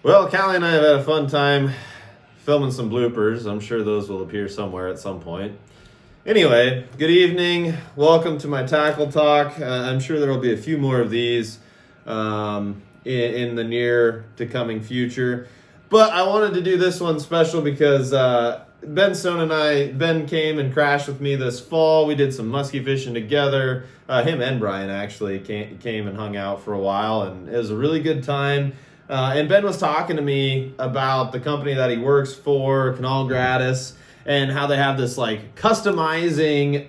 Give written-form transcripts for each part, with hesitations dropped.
Well, Callie and I have had a fun time filming some bloopers. I'm sure those will appear somewhere at some point. Anyway, good evening. Welcome to my tackle talk. I'm sure there will be a few more of these in the near to coming future. But I wanted to do this one special because Ben Stone and Ben came and crashed with me this fall. We did some muskie fishing together. Him and Brian actually came and hung out for a while, and it was a really good time. And Ben was talking to me about the company that he works for, Kanalgratis, and how they have this like customizing,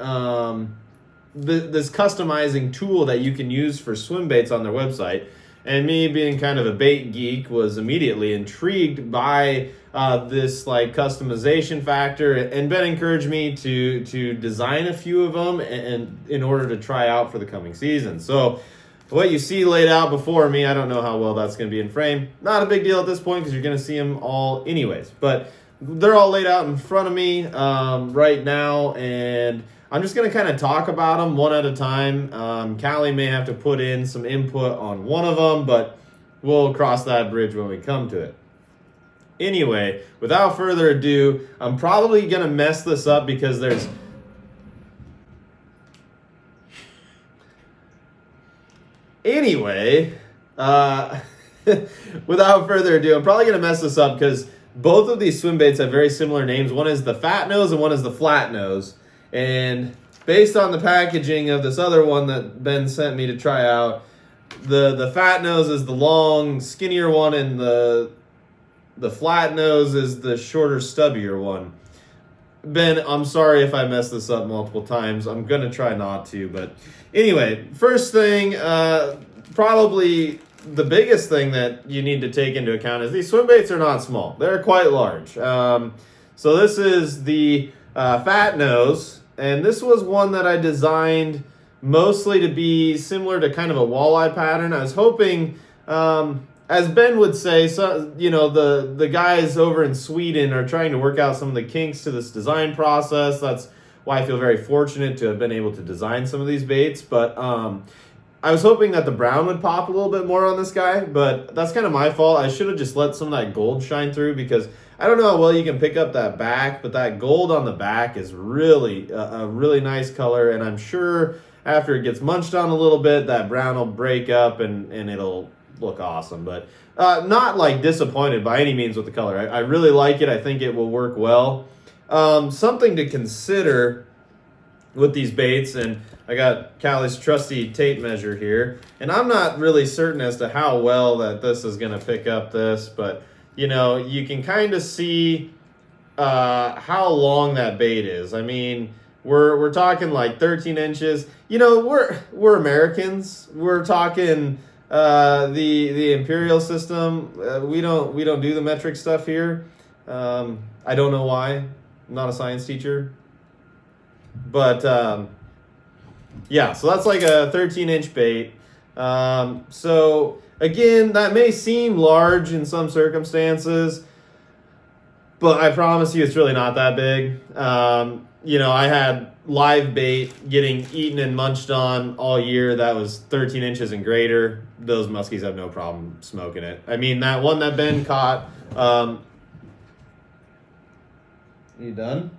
this customizing tool that you can use for swim baits on their website. And me being kind of a bait geek was immediately intrigued by this like customization factor. And Ben encouraged me to design a few of them and in order to try out for the coming season. So what you see laid out before me, I don't know how well that's going to be in frame. Not a big deal at this point because you're going to see them all anyways. But they're all laid out in front of me right now, and I'm just going to kind of talk about them one at a time. Callie may have to put in some input on one of them, but we'll cross that bridge when we come to it. Anyway, without further ado, I'm probably going to mess this up because there's... Anyway, without further ado, I'm probably going to mess this up because both of these swim baits have very similar names. One is the fat nose and one is the flat nose. And based on the packaging of this other one that Ben sent me to try out, the fat nose is the long, skinnier one, and the flat nose is the shorter, stubbier one. Ben, I'm sorry if I messed this up multiple times. I'm going to try not to. But anyway, first thing, probably the biggest thing that you need to take into account is these swim baits are not small. They're quite large. So this is the fat nose. And this was one that I designed mostly to be similar to kind of a walleye pattern. I was hoping... as Ben would say, so, you know, the guys over in Sweden are trying to work out some of the kinks to this design process. That's why I feel very fortunate to have been able to design some of these baits. But I was hoping that the brown would pop a little bit more on this guy, but that's kind of my fault. I should have just let some of that gold shine through because I don't know how well you can pick up that back, but that gold on the back is really a really nice color, and I'm sure after it gets munched on a little bit, that brown will break up and it'll look awesome. But not like disappointed by any means with the color. I really like it. I think it will work well. Something to consider with these baits, and I got Callie's trusty tape measure here, and I'm not really certain as to how well that this is going to pick up this, but you know, you can kind of see how long that bait is. I mean, we're talking like 13 inches. You know, we're Americans. We're talking the imperial system. We don't do the metric stuff here. I don't know why. I'm not a science teacher. But yeah, so that's like a 13-inch bait. So again, that may seem large in some circumstances, but I promise you it's really not that big. You know, I had live bait getting eaten and munched on all year that was 13 inches and greater. Those muskies have no problem smoking it. I mean, that one that Ben caught, you done?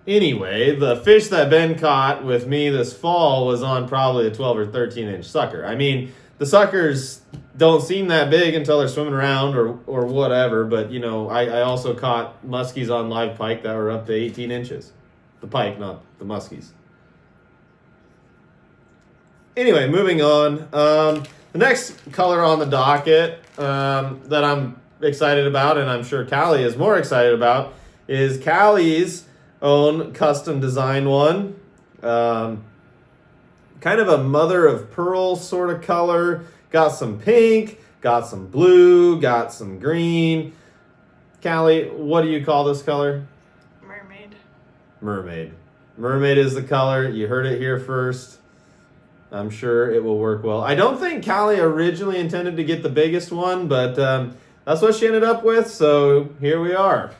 Anyway, the fish that Ben caught with me this fall was on probably a 12 or 13-inch sucker. I mean, the suckers don't seem that big until they're swimming around or whatever, but, you know, I also caught muskies on live pike that were up to 18 inches. The pike, not the muskies. Anyway, moving on. The next color on the docket that I'm excited about, and I'm sure Callie is more excited about, is Callie's own custom design one. Kind of a mother of pearl sort of color. Got some pink, got some blue, got some green. Callie, what do you call this color? Mermaid. Mermaid. Mermaid is the color. You heard it here first. I'm sure it will work well. I don't think Callie originally intended to get the biggest one, but that's what she ended up with, so here we are.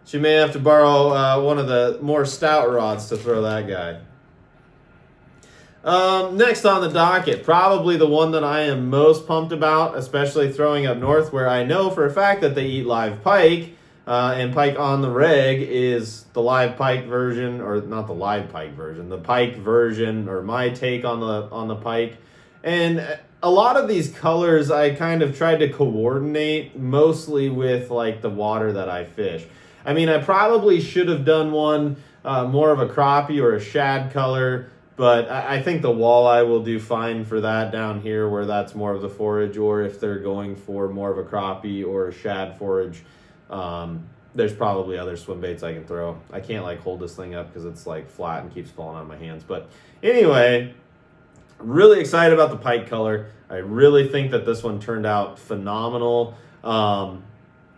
She may have to borrow one of the more stout rods to throw that guy. Next on the docket, probably the one that I am most pumped about, especially throwing up north where I know for a fact that they eat live pike, and pike on the reg is the live pike version, or not the live pike version, the pike version, or my take on the pike. And a lot of these colors I kind of tried to coordinate mostly with like the water that I fish. I mean, I probably should have done one more of a crappie or a shad color, but I think the walleye will do fine for that down here where that's more of the forage, or if they're going for more of a crappie or a shad forage, there's probably other swim baits I can throw. I can't like hold this thing up because it's like flat and keeps falling out of my hands. But anyway, really excited about the pike color. I really think that this one turned out phenomenal.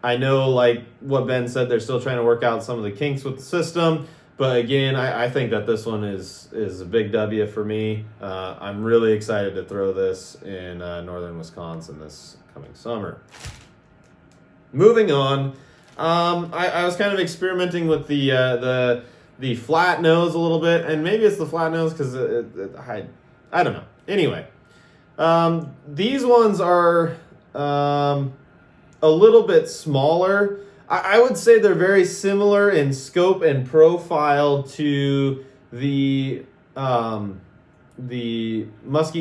I know, like what Ben said, they're still trying to work out some of the kinks with the system. But again, I think that this one is a big W for me. I'm really excited to throw this in northern Wisconsin this coming summer. Moving on, I was kind of experimenting with the flat nose a little bit, and maybe it's the flat nose because I don't know. Anyway, these ones are a little bit smaller. I would say they're very similar in scope and profile to the Muskie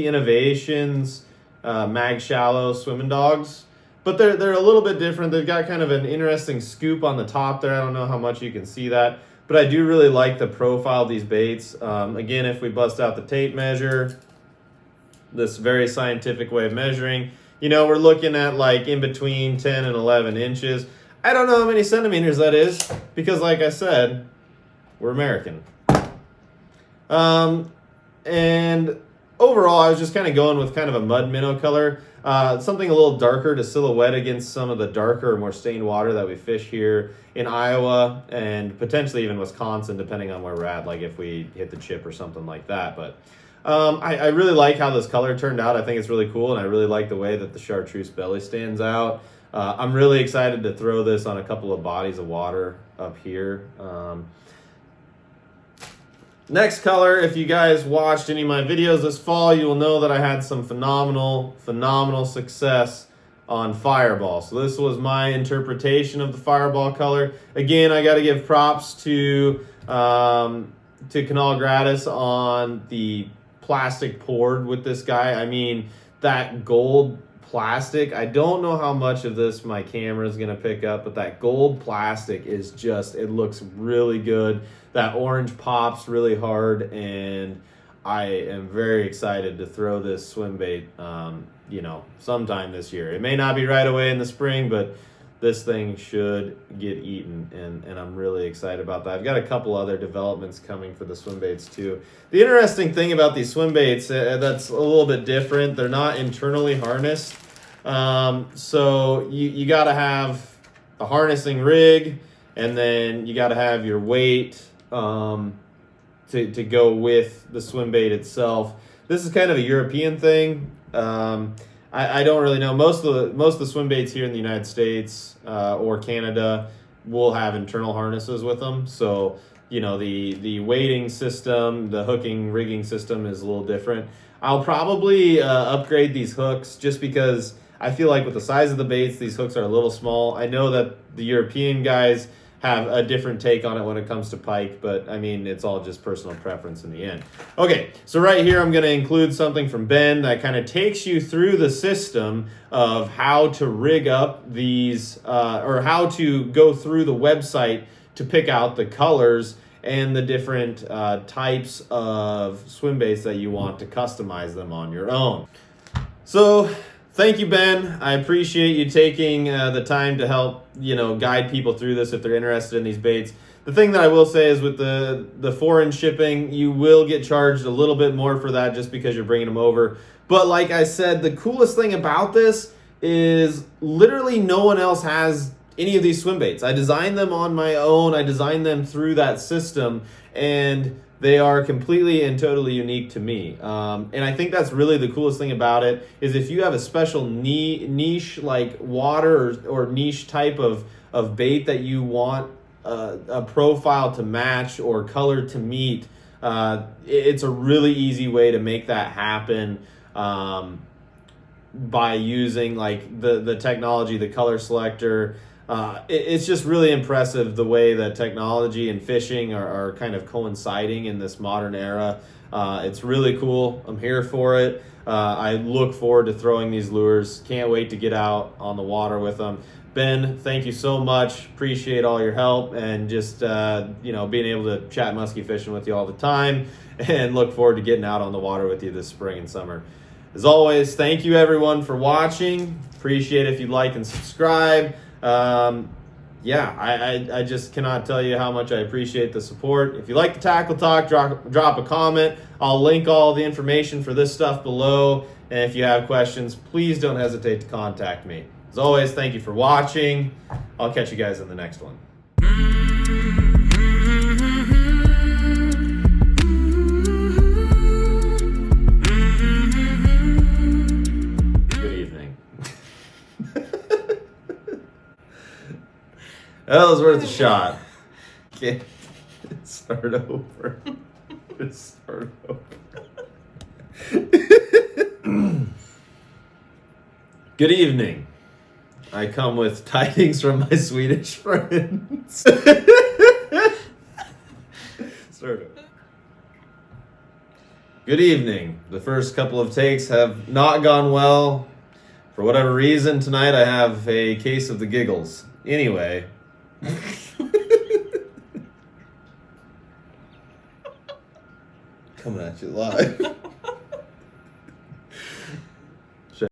Innovations Mag Shallow Swimming Dogs, but they're a little bit different. They've got kind of an interesting scoop on the top there. I don't know how much you can see that, but I do really like the profile of these baits. Again, if we bust out the tape measure, this very scientific way of measuring, you know, we're looking at like in between 10 and 11 inches. I don't know how many centimeters that is because, like I said, we're American. And overall, I was just kind of going with kind of a mud minnow color, something a little darker to silhouette against some of the darker, more stained water that we fish here in Iowa and potentially even Wisconsin, depending on where we're at, like if we hit the chip or something like that. But I really like how this color turned out. I think it's really cool, and I really like the way that the chartreuse belly stands out. I'm really excited to throw this on a couple of bodies of water up here. Next color, if you guys watched any of my videos this fall, you will know that I had some phenomenal success on Fireball. So this was my interpretation of the Fireball color. Again, I got to give props to Kanalgratis on the plastic poured with this guy. I mean, that gold plastic, I don't know how much of this my camera is going to pick up, but that gold plastic is just, it looks really good. That orange pops really hard, and I am very excited to throw this swim bait, you know, sometime this year. It may not be right away in the spring, but this thing should get eaten, and I'm really excited about that. I've got a couple other developments coming for the swim baits too. The interesting thing about these swim baits that's a little bit different, they're not internally harnessed. So you got to have a harnessing rig, and then you got to have your weight to go with the swim bait itself. This is kind of a European thing. I don't really know. Most of the swim baits here in the United States or Canada will have internal harnesses with them. So, you know, the weighting system, the hooking, rigging system is a little different. I'll probably upgrade these hooks just because I feel like with the size of the baits, these hooks are a little small. I know that the European guys have a different take on it when it comes to pike, but I mean, it's all just personal preference in the end. Okay, so right here I'm going to include something from Ben that kind of takes you through the system of how to rig up these, or how to go through the website to pick out the colors and the different types of swim baits that you want to customize them on your own. So thank you, Ben. I appreciate you taking the time to help, you know, guide people through this if they're interested in these baits. The thing that I will say is with the foreign shipping, you will get charged a little bit more for that just because you're bringing them over. But like I said, the coolest thing about this is literally no one else has any of these swim baits. I designed them on my own. I designed them through that system, and they are completely and totally unique to me. And I think that's really the coolest thing about it is if you have a special niche like water or niche type of bait that you want a profile to match or color to meet, It's a really easy way to make that happen by using like the technology, the color selector. It's just really impressive the way that technology and fishing are kind of coinciding in this modern era. It's really cool. I'm here for it. I look forward to throwing these lures. Can't wait to get out on the water with them. Ben, thank you so much. Appreciate all your help and just being able to chat musky fishing with you all the time, and look forward to getting out on the water with you this spring and summer. As always, thank you everyone for watching. Appreciate it if you like and subscribe. I just cannot tell you how much I appreciate the support. If you like the Tackle Talk, drop a comment. I'll link all the information for this stuff below. And if you have questions, please don't hesitate to contact me. As always, thank you for watching. I'll catch you guys in the next one. Good evening. That was worth a shot. Okay. Start over. Just start over. Good evening. I come with tidings from my Swedish friends. Start over. Good evening. The first couple of takes have not gone well. For whatever reason, tonight I have a case of the giggles. Anyway. Coming at you live.